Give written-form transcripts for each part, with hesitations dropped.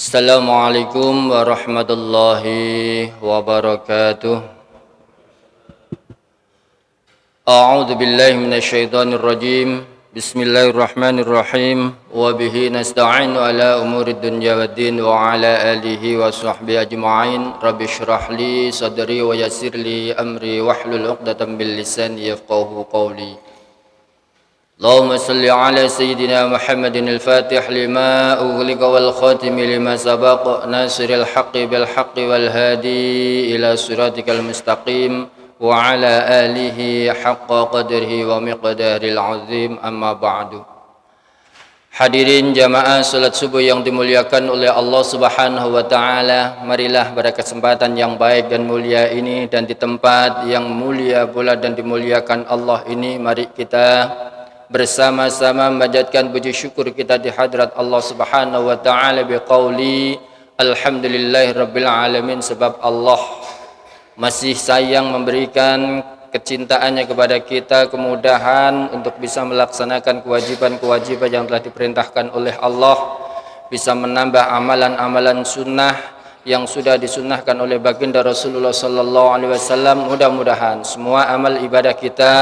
Assalamualaikum warahmatullahi wabarakatuh. A'udzu billahi minasyaitonir rajim. Bismillahirrahmanirrahim. Wa bihi nasta'inu ala umurid dunya waddin wa ala alihi wa sahbihi ajma'in. Rabbi shrah li sadri wa yassir li amri wahlul 'uqdatam min lisani yafqahu qawli. اللهم صل على سيدنا محمد الفاتح لما أغلق والخاتم لما سبق ناصر الحق بالحق والهادي إلى صراطك المستقيم وعلى آله حق قدره ومقداره العظيم أما بعد. Hadirin jamaah salat subuh yang dimuliakan oleh Allah Subhanahu wa taala, marilah pada kesempatan yang baik dan mulia ini dan di tempat yang mulia pula dan dimuliakan Allah ini, mari kita bersama-sama memanjatkan puji syukur kita di hadrat Allah Subhanahu wa taala biqauli alhamdulillahirabbil alamin, sebab Allah masih sayang memberikan kecintaannya kepada kita, kemudahan untuk bisa melaksanakan kewajiban-kewajiban yang telah diperintahkan oleh Allah, bisa menambah amalan-amalan sunnah yang sudah disunnahkan oleh baginda Rasulullah sallallahu alaihi wasallam. Mudah-mudahan semua amal ibadah kita,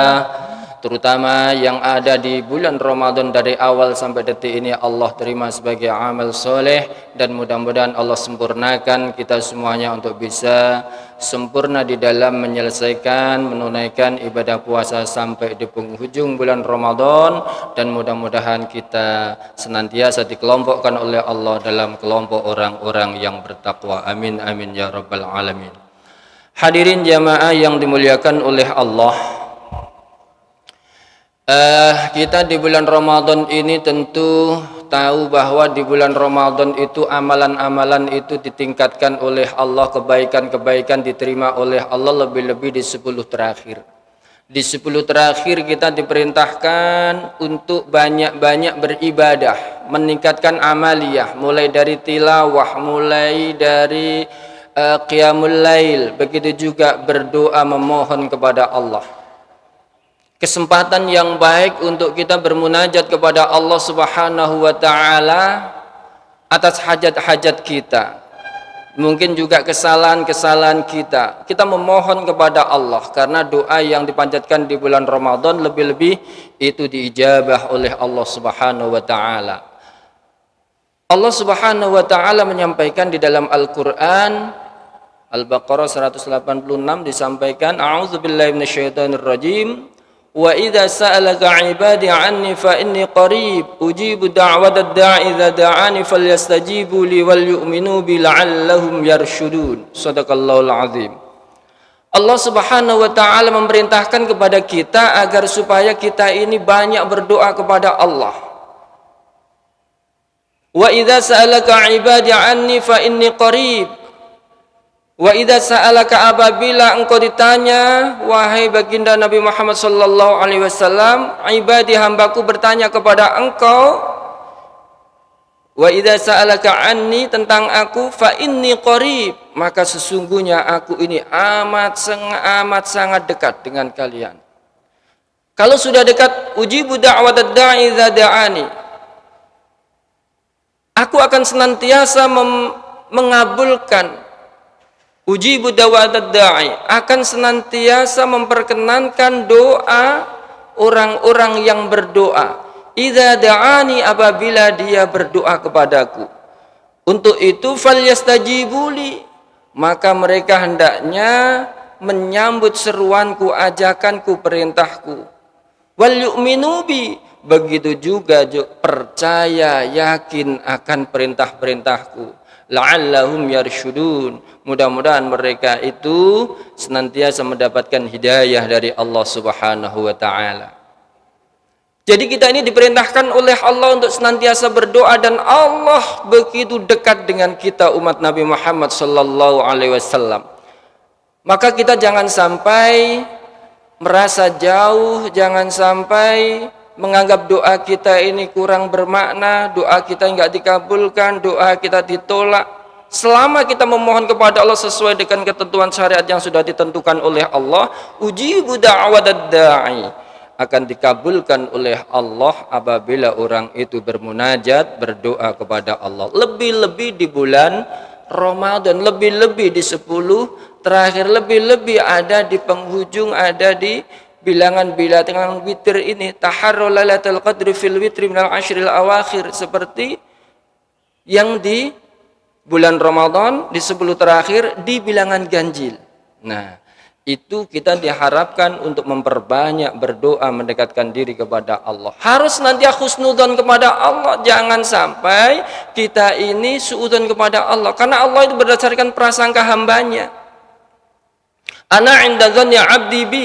terutama yang ada di bulan Ramadan dari awal sampai detik ini, Allah terima sebagai amal soleh, dan mudah-mudahan Allah sempurnakan kita semuanya untuk bisa sempurna di dalam menyelesaikan, menunaikan ibadah puasa sampai di penghujung bulan Ramadan, dan mudah-mudahan kita senantiasa dikelompokkan oleh Allah dalam kelompok orang-orang yang bertakwa. Amin amin ya rabbal alamin. Hadirin jamaah yang dimuliakan oleh Allah, kita di bulan Ramadan ini tentu tahu bahwa di bulan Ramadan itu amalan-amalan itu ditingkatkan oleh Allah, kebaikan-kebaikan diterima oleh Allah, lebih-lebih di 10 terakhir. Di 10 terakhir kita diperintahkan untuk banyak-banyak beribadah, meningkatkan amaliyah, mulai dari tilawah, mulai dari qiyamul lail, begitu juga berdoa memohon kepada Allah. Kesempatan yang baik untuk kita bermunajat kepada Allah Subhanahu wa taala atas hajat-hajat kita. Mungkin juga kesalahan-kesalahan kita. Kita memohon kepada Allah karena doa yang dipanjatkan di bulan Ramadan lebih-lebih itu diijabah oleh Allah Subhanahu wa taala. Allah Subhanahu wa taala menyampaikan di dalam Al-Qur'an Al-Baqarah 186 disampaikan, a'udzubillahi minasyaitonirrajim. Wa idza sa'alaka 'ibadi 'anni fa inni qarib ujibu da'watad da'i idza da'ani falyastajibu li wal yu'minu bi la'allahum yarshudun. Shadaqallahul 'azim. Allah Subhanahu wa taala memerintahkan kepada kita agar supaya kita ini banyak berdoa kepada Allah. Wa idza sa'alaka 'ibadi 'anni fa inni qarib. Wa idza sa'alaka, apabila engkau ditanya wahai baginda Nabi Muhammad sallallahu alaihi wasallam, ibadi hambaku bertanya kepada engkau, wa idza sa'alaka anni, tentang aku, fa inni qarib, maka sesungguhnya aku ini amat sangat dekat dengan kalian. Kalau sudah dekat, ujibu da'watad da'i idza da'ani, aku akan senantiasa mengabulkan. Ujibu da'watad da'i, akan senantiasa memperkenankan doa orang-orang yang berdoa. Idza da'ani, apabila dia berdoa kepadaku. Untuk itu falyastajibuli, maka mereka hendaknya menyambut seruanku, ajakanku, perintahku. Wal yu'minu bi, begitu juga percaya, yakin akan perintah-perintahku. La'allahum yarshudun, mudah-mudahan mereka itu senantiasa mendapatkan hidayah dari Allah Subhanahu wa taala. Jadi kita ini diperintahkan oleh Allah untuk senantiasa berdoa, dan Allah begitu dekat dengan kita umat Nabi Muhammad sallallahu alaihi wasallam. Maka kita jangan sampai merasa jauh, jangan sampai menganggap doa kita ini kurang bermakna, doa kita enggak dikabulkan, doa kita ditolak. Selama kita memohon kepada Allah sesuai dengan ketentuan syariat yang sudah ditentukan oleh Allah, ujibu da'watad da'i, akan dikabulkan oleh Allah apabila orang itu bermunajat, berdoa kepada Allah. Lebih-lebih di bulan Ramadan, lebih-lebih di 10 terakhir, lebih-lebih ada di penghujung, ada di bilangan-bilangan witir ini. Taharrul lailatul qadri fil witri minal ashril awakhir, seperti yang di bulan Ramadan di 10 terakhir di bilangan ganjil. Nah, itu kita diharapkan untuk memperbanyak berdoa, mendekatkan diri kepada Allah. Harus nanti husnudzon kepada Allah. Jangan sampai kita ini suudzon kepada Allah. Karena Allah itu berdasarkan prasangka hambanya. Ana inda dzanni 'abdi bi,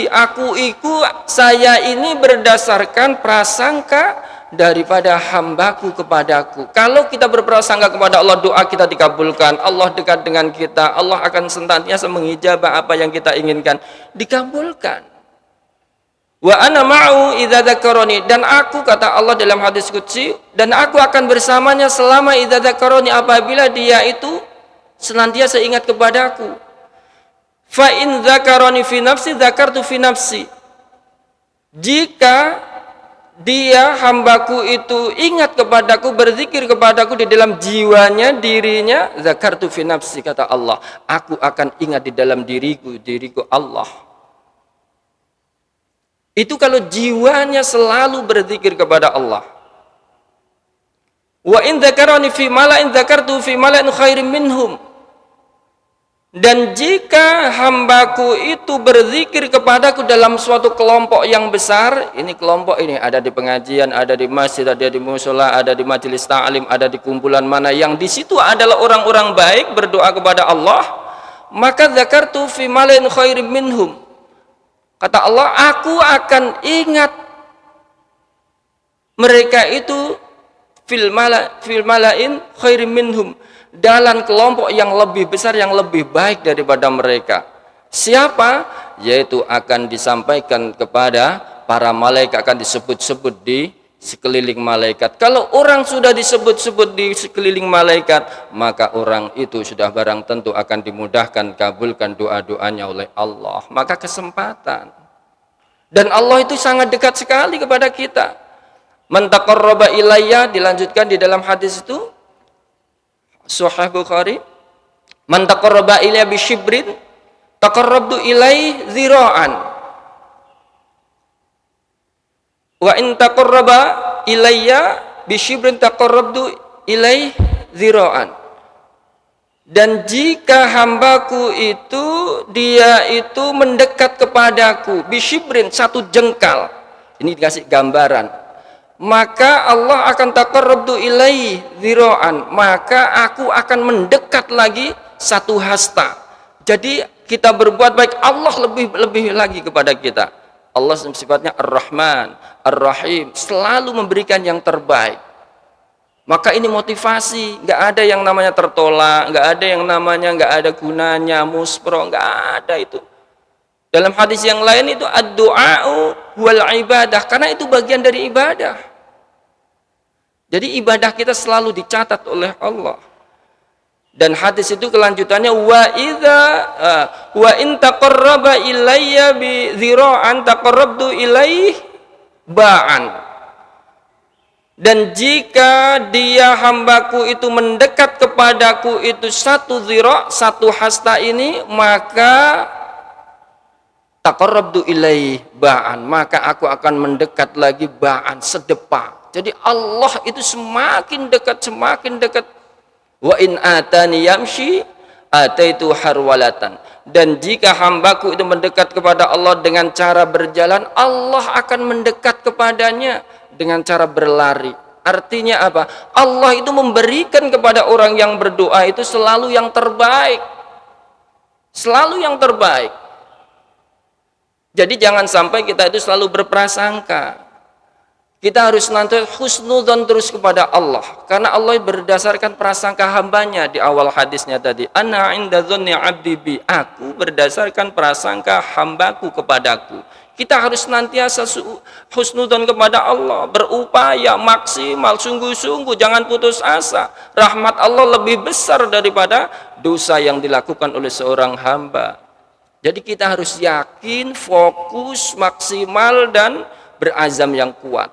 saya ini berdasarkan prasangka daripada hambaku kepadaku. Kalau kita berprasangka kepada Allah, doa kita dikabulkan, Allah dekat dengan kita, Allah akan senantiasa mengijabah apa yang kita inginkan, dikabulkan. Wa ana ma'u idza dzakarani, dan aku, kata Allah dalam hadis qudsi, dan aku akan bersamanya selama idza dzakarani, apabila dia itu senantiasa ingat kepadaku. Fa in dzakarani fi nafsi dzakartu fi nafsi, jika dia, hambaku itu ingat kepadaku, berzikir kepadaku di dalam jiwanya, dirinya, zakartu fi nafsi, kata Allah, aku akan ingat di dalam diriku Allah. Itu kalau jiwanya selalu berzikir kepada Allah. Wa in dzakarani fi mala'in dzakartu fi mala'in khairim minhum, dan jika hambaku itu berzikir kepadaku dalam suatu kelompok yang besar, ini kelompok ini ada di pengajian, ada di masjid, ada di mushola, ada di majelis ta'lim, ada di kumpulan mana yang di situ adalah orang-orang baik berdoa kepada Allah, maka zakartu fi malain khairim minhum, kata Allah, aku akan ingat mereka itu fil malain khairim minhum, dalam kelompok yang lebih besar, yang lebih baik daripada mereka. Siapa? Yaitu akan disampaikan kepada para malaikat, akan disebut-sebut di sekeliling malaikat. Kalau orang sudah disebut-sebut di sekeliling malaikat, maka orang itu sudah barang tentu akan dimudahkan, kabulkan doa-doanya oleh Allah. Maka kesempatan. Dan Allah itu sangat dekat sekali kepada kita. Man taqarraba ilayya, dilanjutkan di dalam hadis itu Sahih Bukhari, man taqarraba ilayya bi shibrin taqarrabtu ilaihi zira'an, wa in taqarraba ilayya bi shibrin taqarrabtu ilaihi zira'an, dan jika hambaku itu dia itu mendekat kepadaku bi shibrin, satu jengkal, ini dikasih gambaran, maka Allah akan taqarrabtu ilaihi dzira'an, maka aku akan mendekat lagi satu hasta. Jadi kita berbuat baik, Allah lebih lagi kepada kita. Allah sifatnya Ar-Rahman, Ar-Rahim, selalu memberikan yang terbaik. Maka ini motivasi, nggak ada yang namanya tertolak, nggak ada yang namanya nggak ada gunanya, muspro, nggak ada itu. Dalam hadis yang lain itu ad-du'a'u wal ibadah, karena itu bagian dari ibadah. Jadi ibadah kita selalu dicatat oleh Allah. Dan hadis itu kelanjutannya wa in taqarraba ilayya bi dzira'an taqarrabtu ilaihi ba'an. Dan jika dia hambaku itu mendekat kepadaku itu satu dzira', satu hasta ini, maka taqarrabtu ilaihi ba'an, maka aku akan mendekat lagi ba'an, sedepa. Jadi Allah itu semakin dekat, semakin dekat. Wa in atani yamshi ataitu harwalatan, dan jika hambaku itu mendekat kepada Allah dengan cara berjalan, Allah akan mendekat kepadanya dengan cara berlari. Artinya apa? Allah itu memberikan kepada orang yang berdoa itu selalu yang terbaik, selalu yang terbaik. Jadi jangan sampai kita itu selalu berprasangka. Kita harus nanti husnudzon terus kepada Allah, karena Allah berdasarkan prasangka hambanya. Di awal hadisnya tadi, ana inda dzanni 'abdi bi, aku berdasarkan prasangka hambaku kepadaku. Kita harus nantiasa husnudzon kepada Allah, berupaya maksimal, sungguh-sungguh, jangan putus asa. Rahmat Allah lebih besar daripada dosa yang dilakukan oleh seorang hamba. Jadi kita harus yakin, fokus, maksimal, dan berazam yang kuat.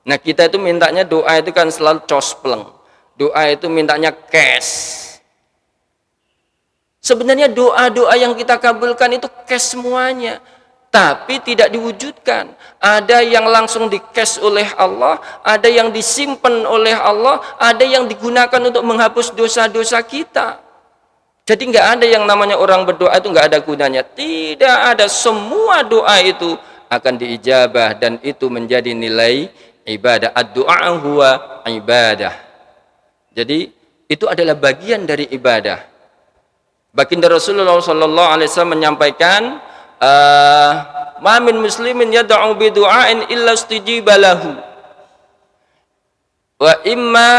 Nah, kita itu mintanya doa itu kan selalu cospleng. Doa itu mintanya cash. Sebenarnya doa-doa yang kita kabulkan itu cash semuanya, tapi tidak diwujudkan. Ada yang langsung di cash oleh Allah, ada yang disimpan oleh Allah, ada yang digunakan untuk menghapus dosa-dosa kita. Jadi nggak ada yang namanya orang berdoa itu nggak ada gunanya. Tidak ada, semua doa itu akan diijabah dan itu menjadi nilai ibadah. Ad-du'a huwa ibadah. Jadi itu adalah bagian dari ibadah. Baginda Rasulullah sallallahu alaihi wasallam menyampaikan, "Ma min muslimin yad'u bi du'ain illa istujiba lahu. Wa imma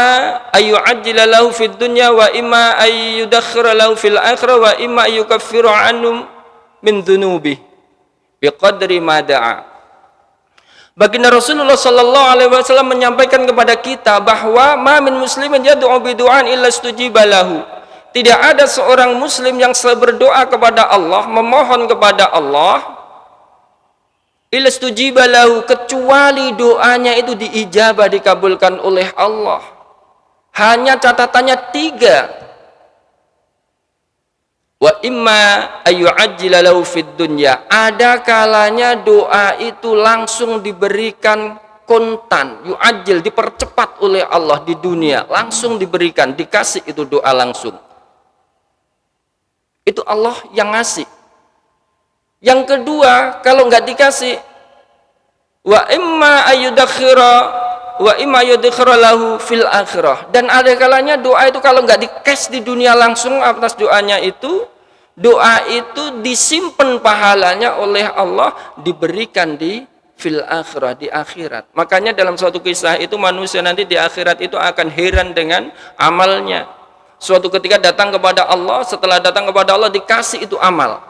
ayyu'ajjila lahu fid dunya wa imma ayyudakhkhira lahu fil akhirah wa imma ayyukaffiru anhum min dhunubi biqadri ma da'a." Baginda Rasulullah sallallahu alaihi wasallam menyampaikan kepada kita bahwa ma min muslimin yad'u bi du'ain illa istujiba lahu. Tidak ada seorang muslim yang berdoa kepada Allah, memohon kepada Allah, illa istujiba lahu, kecuali doanya itu diijabah, dikabulkan oleh Allah. Hanya catatannya 3. Wa imma ayyu'ajjila lahu fid dunya. Ada kalanya doa itu langsung diberikan kontan, yu'ajjil, dipercepat oleh Allah di dunia, langsung diberikan, dikasih itu doa langsung. Itu Allah yang ngasih. Yang kedua, kalau nggak dikasih, wa imma ayyudakhira wa imma yudkhira lahu fil akhirah. Dan ada kalanya doa itu kalau nggak di-cash di dunia langsung atas doanya itu, doa itu disimpan pahalanya oleh Allah, diberikan di fil akhirah, di akhirat. Makanya dalam suatu kisah itu manusia nanti di akhirat itu akan heran dengan amalnya. Suatu ketika datang kepada Allah, setelah datang kepada Allah dikasih itu amal.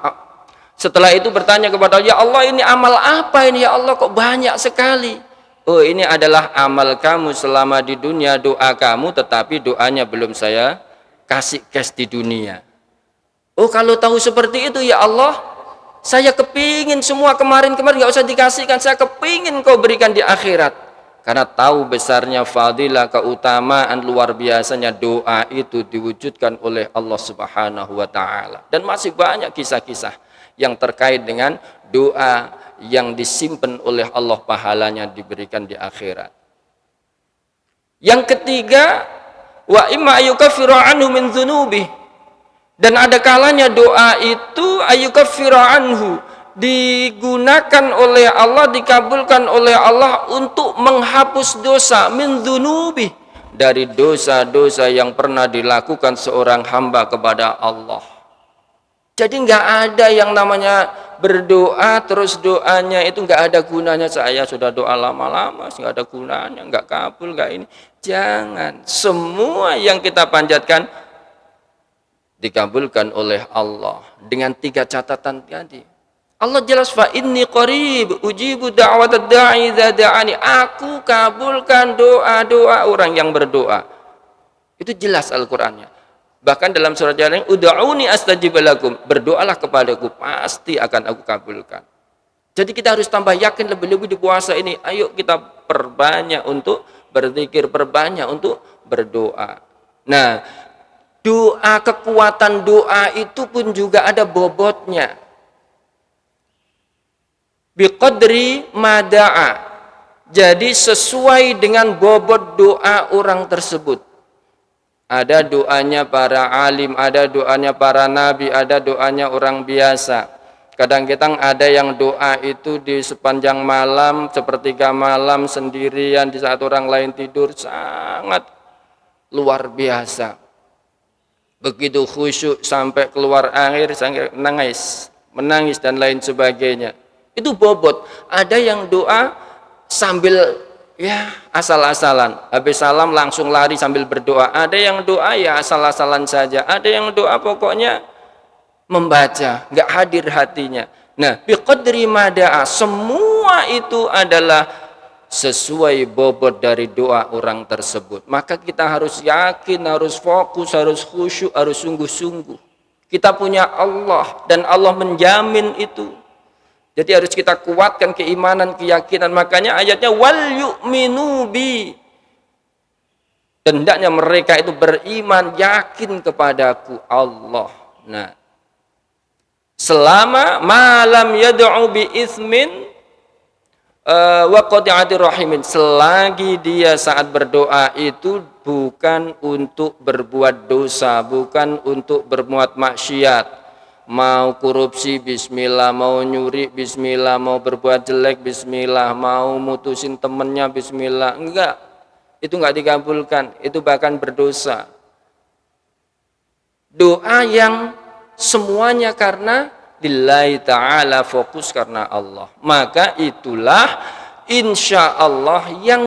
Setelah itu bertanya kepada Allah, ya Allah ini amal apa ini ya Allah kok banyak sekali? Oh ini adalah amal kamu selama di dunia, doa kamu, tetapi doanya belum saya kasih cash di dunia. Oh kalau tahu seperti itu ya Allah, saya kepingin semua kemarin nggak usah dikasihkan, saya kepingin kau berikan di akhirat. Karena tahu besarnya fadilah, keutamaan luar biasanya doa itu diwujudkan oleh Allah Subhanahu wa taala. Dan masih banyak kisah-kisah yang terkait dengan doa yang disimpan oleh Allah, pahalanya diberikan di akhirat. Yang ketiga, wa imma ayyukaffiru anhu min dzunubi. Dan ada kalanya doa itu ayyukaffiru anhu, digunakan oleh Allah, dikabulkan oleh Allah untuk menghapus dosa, min dzunubi, dari dosa-dosa yang pernah dilakukan seorang hamba kepada Allah. Jadi nggak ada yang namanya berdoa terus doanya itu nggak ada gunanya. Saya sudah doa lama-lama nggak ada gunanya, nggak kabul, nggak ini. Jangan, semua yang kita panjatkan dikabulkan oleh Allah dengan 3 catatan tadi. Allah jelas, fa inni qarib ujibu da'watad da'i idza da'ani. Aku kabulkan doa-doa orang yang berdoa. Itu jelas Al-Qur'annya. Bahkan dalam surat yang lain, ud'uni astajib lakum, berdoalah kepadaku pasti akan aku kabulkan. Jadi kita harus tambah yakin lebih-lebih di puasa ini. Ayo kita perbanyak untuk berzikir, perbanyak untuk berdoa. Nah, doa, kekuatan doa itu pun juga ada bobotnya. Biqadri mada'a, jadi sesuai dengan bobot doa orang tersebut. Ada doanya para alim, ada doanya para nabi, ada doanya orang biasa. Kadang-kadang ada yang doa itu di sepanjang malam, sepertiga malam sendirian di saat orang lain tidur, sangat luar biasa. Begitu khusyuk sampai keluar air, sampai menangis dan lain sebagainya. Itu bobot. Ada yang doa sambil ya asal-asalan, habis salam langsung lari sambil berdoa. Ada yang doa ya asal-asalan saja. Ada yang doa pokoknya membaca, nggak hadir hatinya. Nah, biqadri mada'a, semua itu adalah sesuai bobot dari doa orang tersebut. Maka kita harus yakin, harus fokus, harus khusyuk, harus sungguh-sungguh. Kita punya Allah dan Allah menjamin itu. Jadi harus kita kuatkan keimanan, keyakinan. Makanya ayatnya wal yu'minu bi. Hendaknya mereka itu beriman, yakin kepadaku Allah. Nah, selama malam yad'u bi itsmin wa qati'atir rahimin, selagi dia saat berdoa itu bukan untuk berbuat dosa, bukan untuk berbuat maksiat. Mau korupsi bismillah, mau nyuri bismillah, mau berbuat jelek bismillah, mau mutusin temennya bismillah. Enggak, itu enggak dikabulkan, itu bahkan berdosa. Doa yang semuanya karena lillahi ta'ala, fokus karena Allah, maka itulah insya Allah yang